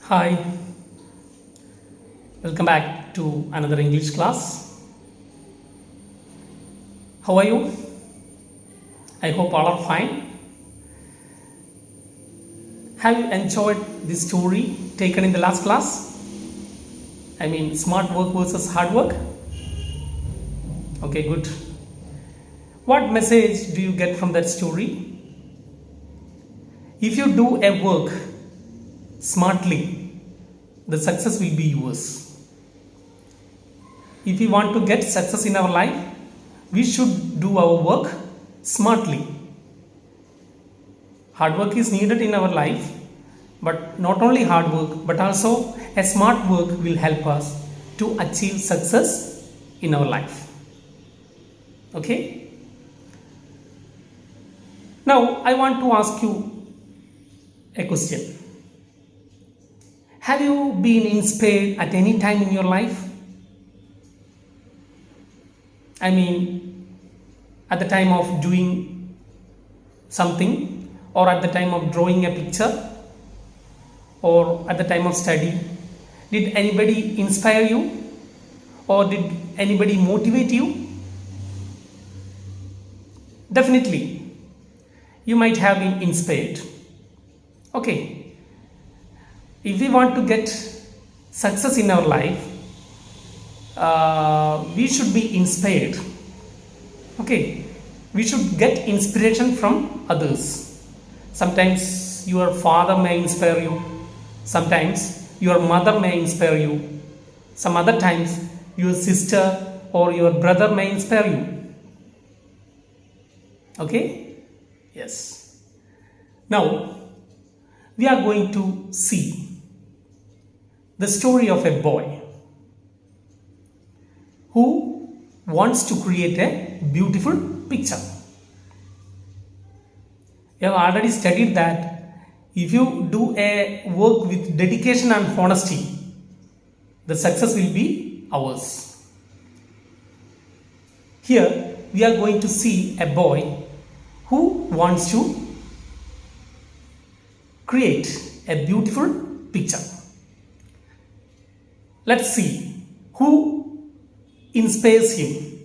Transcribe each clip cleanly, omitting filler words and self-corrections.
Hi, welcome back to another English class. How are you? I hope all are fine. Have you enjoyed the story taken in the last class? I mean, smart work versus hard work? Okay, good. What message do you get from that story? If you do a work smartly, the success will be yours. If we want to get success in our life, we should do our work smartly. Hard work is needed in our life, but not only hard work, but also a smart work will help us to achieve success in our life. Okay? Now, I want to ask you a question. Have you been inspired at any time in your life? I mean, at the time of doing something, or at the time of drawing a picture, or at the time of study. Did anybody inspire you? Or did anybody motivate you? Definitely, you might have been inspired. Okay, if we want to get success in our life, we should be inspired. Okay, we should get inspiration from others. Sometimes your father may inspire you, sometimes your mother may inspire you, some other times your sister or your brother may inspire you. Okay, yes. Now we are going to see the story of a boy who wants to create a beautiful picture. You have already studied that if you do a work with dedication and honesty, the success will be ours. Here we are going to see a boy who wants to create a beautiful picture. Let's see who inspires him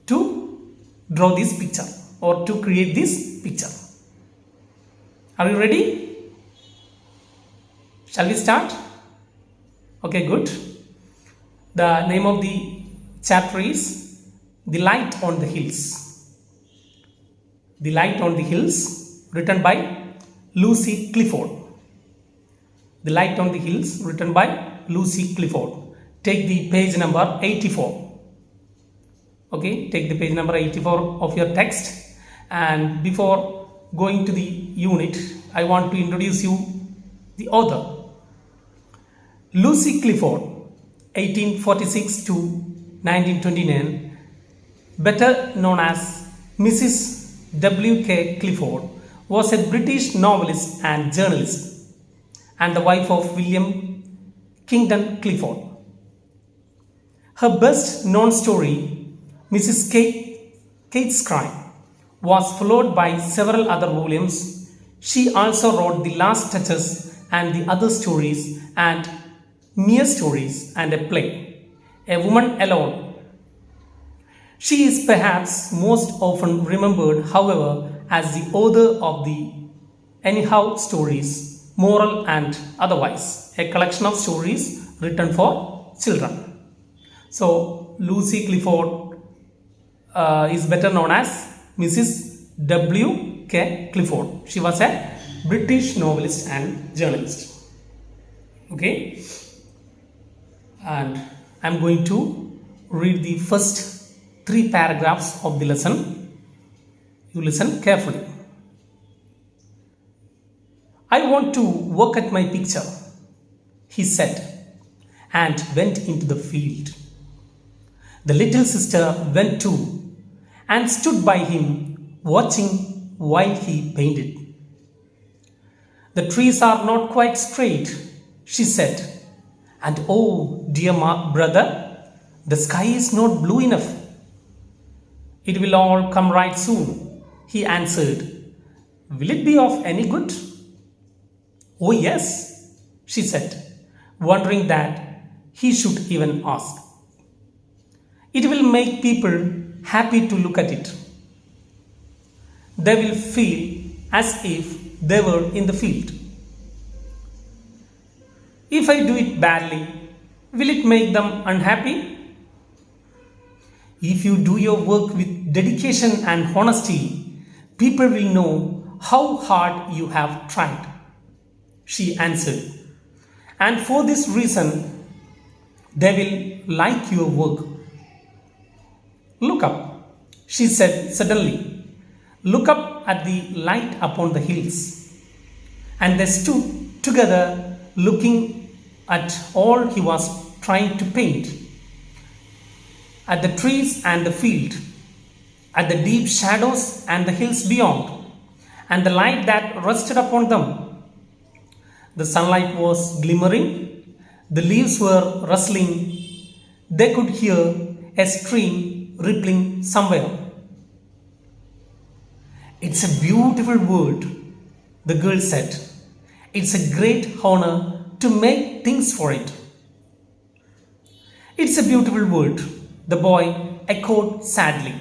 to draw this picture or to create this picture. Are you ready? Shall we start? Okay, good. The name of the chapter is The Light on the Hills. The Light on the Hills, written by Lucy Clifford. The Light on the Hills, written by Lucy Clifford. Take the page number 84. Okay, take the page number 84 of your text. And before going to the unit, I want to introduce you the author. Lucy Clifford, 1846 to 1929, better known as Mrs. W.K. Clifford, was a British novelist and journalist, and the wife of William Kingdon Clifford. Her best known story, Mrs. Kate's Crime, was followed by several other volumes. She also wrote The Last Touches and the Other Stories and Mere Stories and a play, A Woman Alone. She is perhaps most often remembered, however, as the author of the Anyhow Stories, Moral and Otherwise, a collection of stories written for children. So, Lucy Clifford is better known as Mrs. W.K. Clifford. She was a British novelist and journalist. Okay, and I'm going to read the first 3 paragraphs of the lesson. You listen carefully. I want to work at my picture, he said, and went into the field. The little sister went too and stood by him, watching while he painted. The trees are not quite straight, she said, and oh, dear brother, the sky is not blue enough. It will all come right soon, he answered. Will it be of any good? Oh, yes, she said, wondering that he should even ask. It will make people happy to look at it. They will feel as if they were in the field. If I do it badly, will it make them unhappy? If you do your work with dedication and honesty, people will know how hard you have tried, she answered. And for this reason, they will like your work. Look up, she said suddenly. Look up at the light upon the hills. And they stood together looking at all he was trying to paint, at the trees and the field, at the deep shadows and the hills beyond, and the light that rested upon them. The sunlight was glimmering, the leaves were rustling, they could hear a stream rippling somewhere. It's a beautiful world, the girl said. It's a great honor to make things for it. It's a beautiful world, the boy echoed sadly.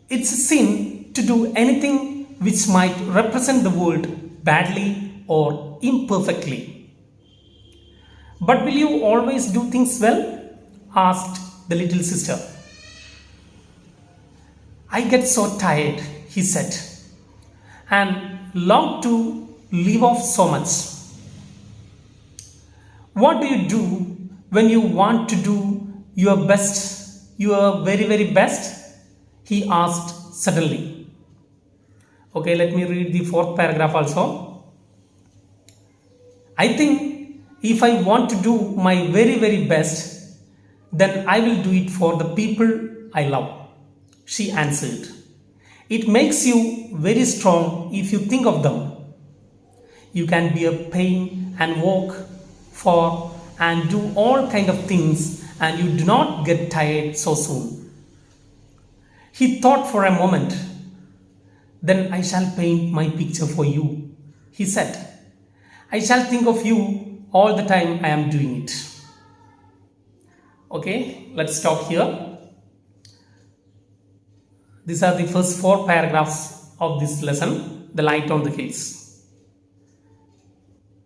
It's a sin to do anything which might represent the world badly or imperfectly. But will you always do things well? Asked the little sister. I get so tired, he said, and long to leave off so much. What do you do when you want to do your best, your very, very best? He asked suddenly. Okay, let me read the fourth paragraph also. I think if I want to do my very, very best, then I will do it for the people I love, she answered. It makes you very strong if you think of them. You can be a pain and walk for and do all kind of things, and you do not get tired so soon. He thought for a moment. Then I shall paint my picture for you, he said. I shall think of you all the time I am doing it. Okay, let's stop here. These are the first 4 paragraphs of this lesson, The Light on the Hills.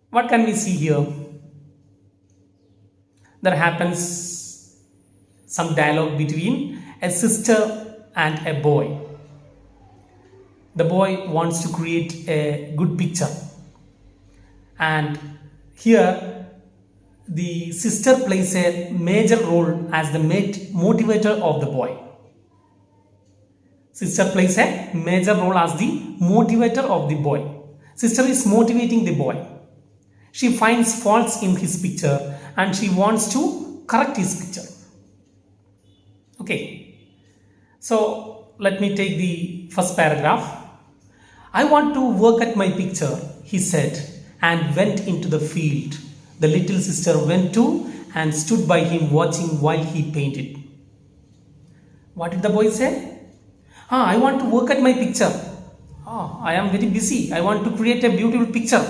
What can we see here? There happens some dialogue between a sister and a boy. The boy wants to create a good picture, and here the sister plays a major role as the motivator of the boy. Sister plays a major role as the motivator of the boy. Sister is motivating the boy. She finds faults in his picture and she wants to correct his picture. Okay, so let me take the first paragraph. I want to work at my picture, he said, and went into the field. The little sister went too and stood by him watching while he painted. What did the boy say? I want to work at my picture. I am very busy. I want to create a beautiful picture.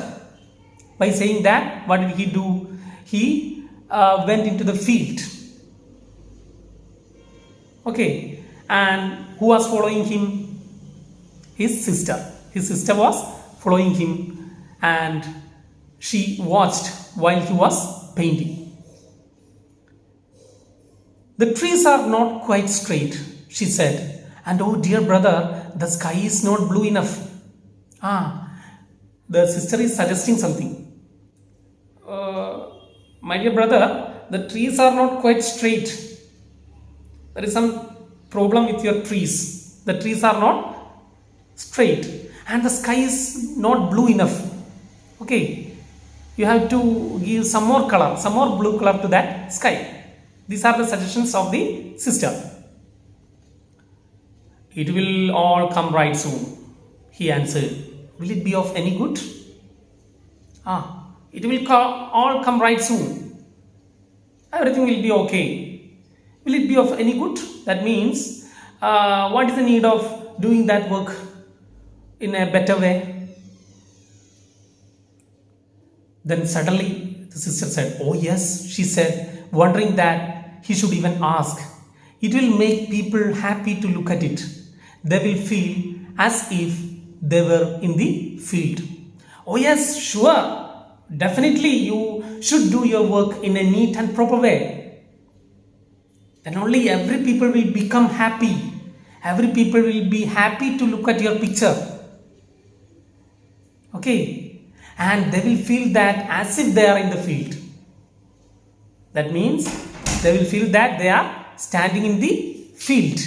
By saying that, what did he do? He went into the field. Okay, and who was following him? His sister. His sister was following him and she watched while he was painting. The trees are not quite straight, she said. And oh dear brother, the sky is not blue enough. The sister is suggesting something. My dear brother, the trees are not quite straight. There is some problem with your trees. The trees are not straight and the sky is not blue enough. Okay, you have to give some more color, some more blue color to that sky. These are the suggestions of the sister. It will all come right soon, he answered. Will it be of any good? It will all come right soon. Everything will be okay. Will it be of any good? That means, what is the need of doing that work in a better way? Then suddenly the sister said, "Oh, yes," she said, wondering that he should even ask. "It will make people happy to look at it. They will feel as if they were in the field." "Oh, yes, sure. Definitely, you should do your work in a neat and proper way. Then only every people will become happy. Every people will be happy to look at your picture. Okay, and they will feel that as if they are in the field. That means they will feel that they are standing in the field.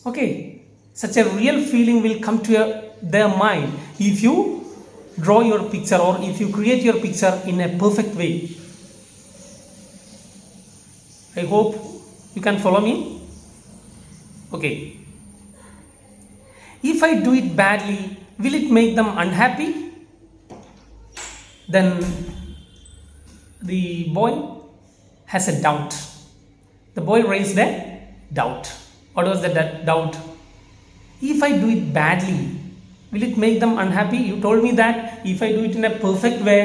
Okay, such a real feeling will come to their mind if you draw your picture or if you create your picture in a perfect way. I hope you can follow me. Okay. If I do it badly, will it make them unhappy?" Then the boy has a doubt. The boy raised a doubt. What was the doubt? If I do it badly, will it make them unhappy? You told me that if I do it in a perfect way,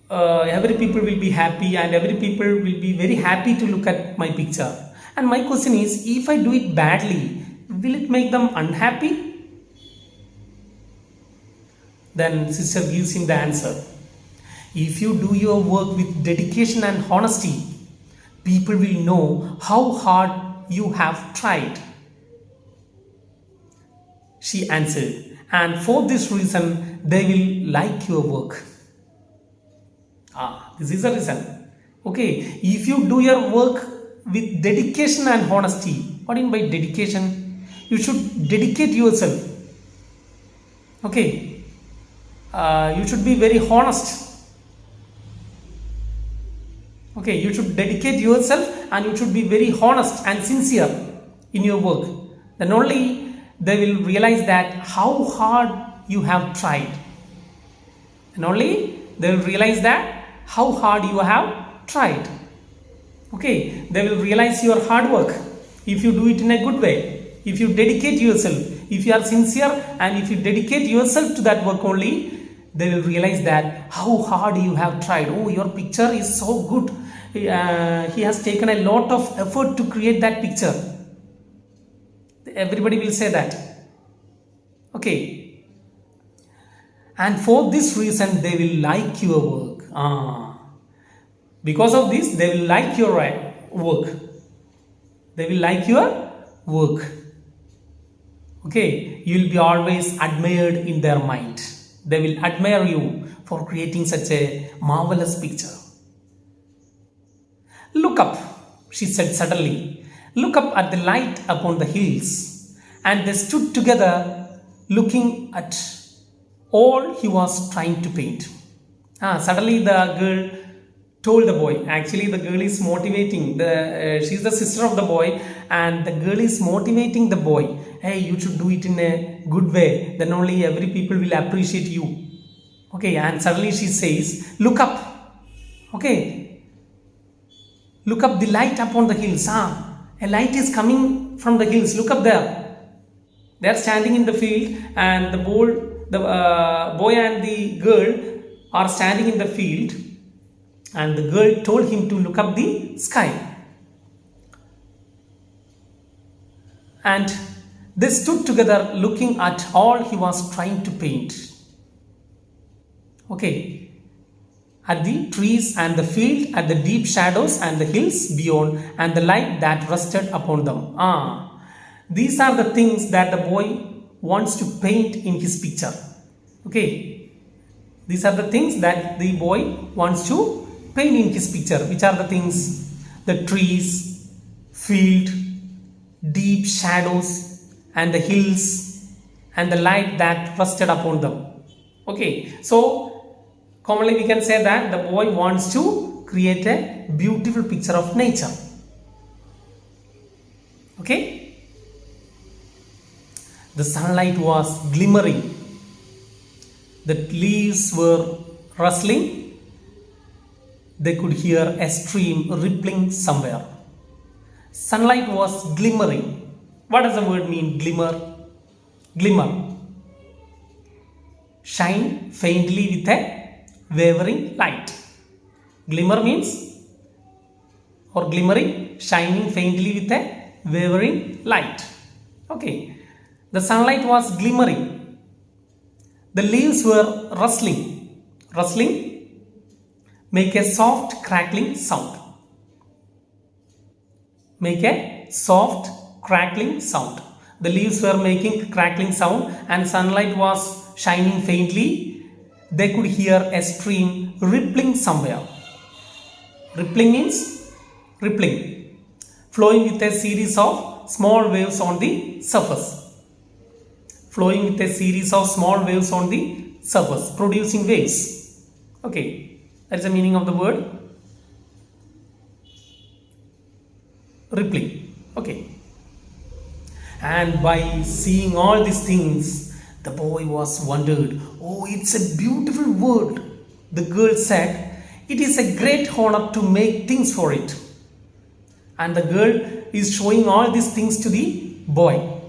every people will be happy and every people will be very happy to look at my picture. And my question is, if I do it badly, will it make them unhappy? Then sister gives him the answer. If you do your work with dedication and honesty, people will know how hard you have tried. She answered, and for this reason, they will like your work. This is the reason. Okay, if you do your work with dedication and honesty, what do you mean by dedication? You should dedicate yourself. Okay, you should be very honest. Okay, you should dedicate yourself and you should be very honest and sincere in your work. Then only they will realize that how hard you have tried. And only they will realize that how hard you have tried. Okay, they will realize your hard work if you do it in a good way. If you dedicate yourself, if you are sincere and if you dedicate yourself to that work only, they will realize that how hard you have tried. Oh, your picture is so good. He has taken a lot of effort to create that picture. Everybody will say that. Okay. And for this reason, they will like your work. Because of this, they will like your work. They will like your work. Okay. You will be always admired in their mind. They will admire you for creating such a marvelous picture. "Look up," she said suddenly. "Look up at the light upon the hills." And they stood together looking at all he was trying to paint. Suddenly the girl told the boy. Actually, the girl is motivating. She's the sister of the boy and the girl is motivating the boy. Hey, you should do it in a good way. Then only every people will appreciate you. Okay, and suddenly she says, "Look up." Okay. Look up the light upon the hills. A light is coming from the hills. Look up there. They are standing in the field and the boy and the girl are standing in the field and the girl told him to look up the sky. And they stood together looking at all he was trying to paint. Okay. At the trees and the field, at the deep shadows and the hills beyond, and the light that rested upon them. These are the things that the boy wants to paint in his picture. Okay. These are the things that the boy wants to paint in his picture. Which are the things? The trees, field, deep shadows, and the hills, and the light that rested upon them. Okay. So, commonly we can say that the boy wants to create a beautiful picture of nature. Okay. The sunlight was glimmering. The leaves were rustling. They could hear a stream rippling somewhere. Sunlight was glimmering. What does the word mean, glimmer? Glimmer. Shine faintly with a wavering light. Glimmer means, or glimmering, shining faintly with a wavering light. Okay, the sunlight was glimmering. The leaves were rustling. Rustling, make a soft crackling sound. Make a soft crackling sound. The leaves were making crackling sound and sunlight was shining faintly. They could hear a stream rippling somewhere. Rippling means rippling, flowing with a series of small waves on the surface. Flowing with a series of small waves on the surface, producing waves. Okay, that's the meaning of the word rippling. Okay. And by seeing all these things, the boy was wondered. Oh, it's a beautiful world. The girl said, it is a great honor to make things for it. And the girl is showing all these things to the boy.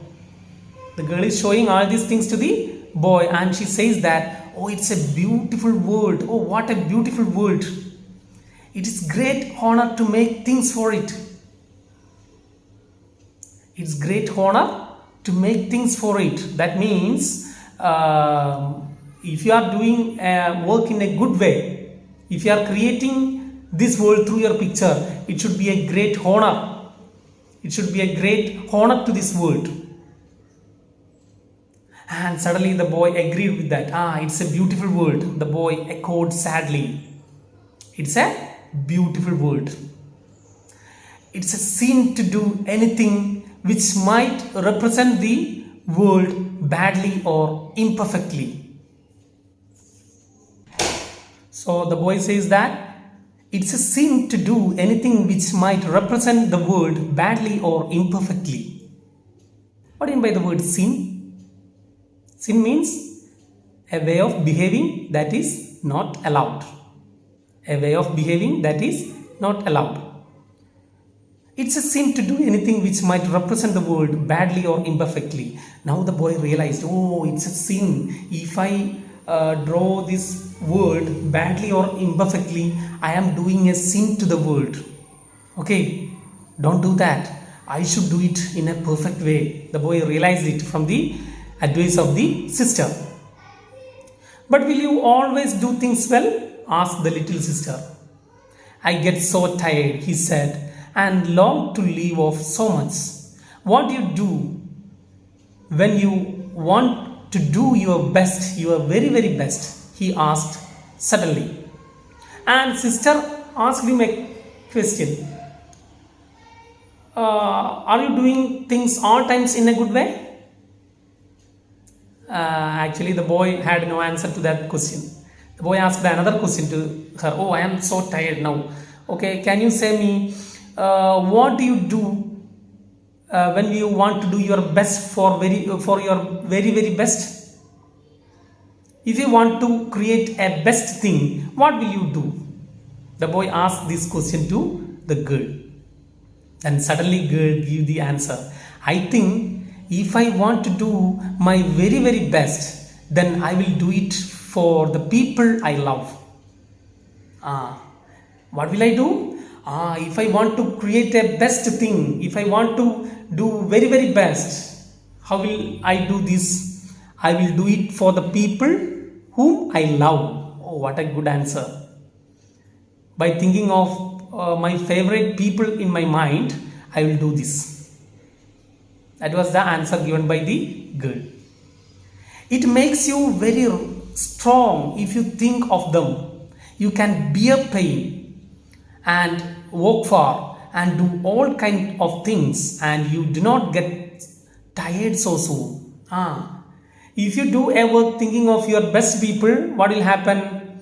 The girl is showing all these things to the boy and she says that, oh, it's a beautiful world. Oh, what a beautiful world. It is great honor to make things for it. It's great honor to make things for it. That means if you are doing work in a good way, if you are creating this world through your picture, it should be a great honor. It should be a great honor to this world. And suddenly the boy agreed with that. It's a beautiful world. The boy echoed sadly. It's a beautiful world. It's a sin to do anything which might represent the world badly or imperfectly. So the boy says that it's a sin to do anything which might represent the world badly or imperfectly. What do you mean by the word sin? Sin means a way of behaving that is not allowed. A way of behaving that is not allowed. It's a sin to do anything which might represent the world badly or imperfectly. Now the boy realized, oh, it's a sin. If I draw this world badly or imperfectly, I am doing a sin to the world. Okay, don't do that. I should do it in a perfect way. The boy realized it from the advice of the sister. But will you always do things well? Asked the little sister. I get so tired, he said, and long to leave off so much. What do you do when you want to do your best, your very, very best? He asked suddenly. And sister asked him a question. Are you doing things all times in a good way? Actually, the boy had no answer to that question. The boy asked another question to her. Oh, I am so tired now. Okay, can you say me, what do you do when you want to do your best for your very, very best? If you want to create a best thing, what will you do? The boy asked this question to the girl. And suddenly girl gave the answer. I think if I want to do my very, very best, then I will do it for the people I love. What will I do? If I want to create a best thing, if I want to do very, very best, how will I do this? I will do it for the people whom I love. Oh, what a good answer. By thinking of my favorite people in my mind, I will do this. That was the answer given by the girl. It makes you very strong if you think of them. You can bear pain and work for and do all kinds of things and you do not get tired so soon. If you do a work thinking of your best people, what will happen?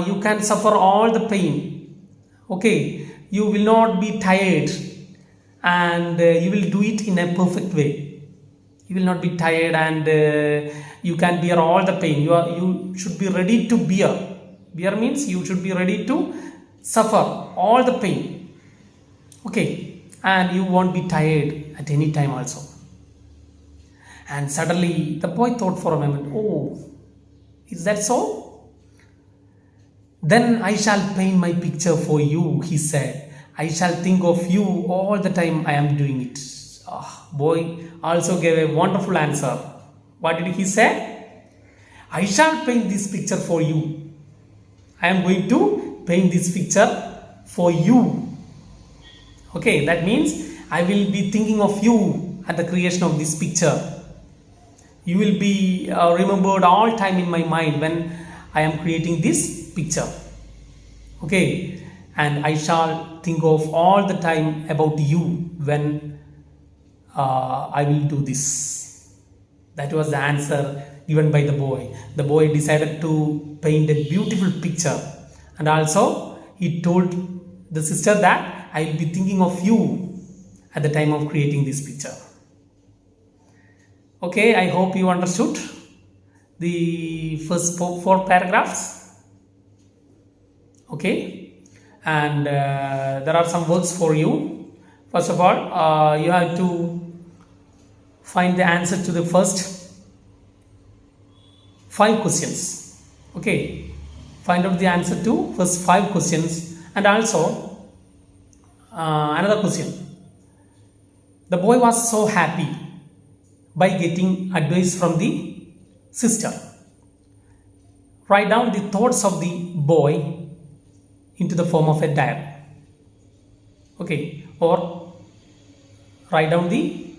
You can suffer all the pain. Okay, you will not be tired and you will do it in a perfect way. You will not be tired and you can bear all the pain. You should be ready to bear. Bear means you should be ready to suffer all the pain. Okay, and you won't be tired at any time also. And suddenly the boy thought for a moment, oh, is that so? Then I shall paint my picture for you, he said. I shall think of you all the time I am doing it. Boy also gave a wonderful answer. What did he say? I shall paint this picture for you. I am going to paint this picture for you. Okay, that means I will be thinking of you at the creation of this picture. You will be remembered all time in my mind when I am creating this picture. Okay, and I shall think of all the time about you when I will do this. That was the answer given by the boy. The boy decided to paint a beautiful picture, and also he told the sister that I will be thinking of you at the time of creating this picture. Okay, I hope you understood the first four paragraphs. Okay, and there are some works for you. First of all, you have to find the answer to the first 5 questions. Okay, find out the answer to first 5 questions, and also another question. The boy was so happy by getting advice from the sister. Write down the thoughts of the boy into the form of a diary. Okay, or write down the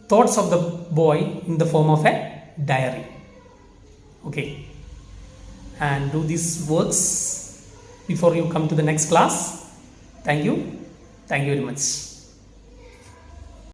thoughts of the boy in the form of a diary. Okay, and do these works before you come to the next class. Thank you very much.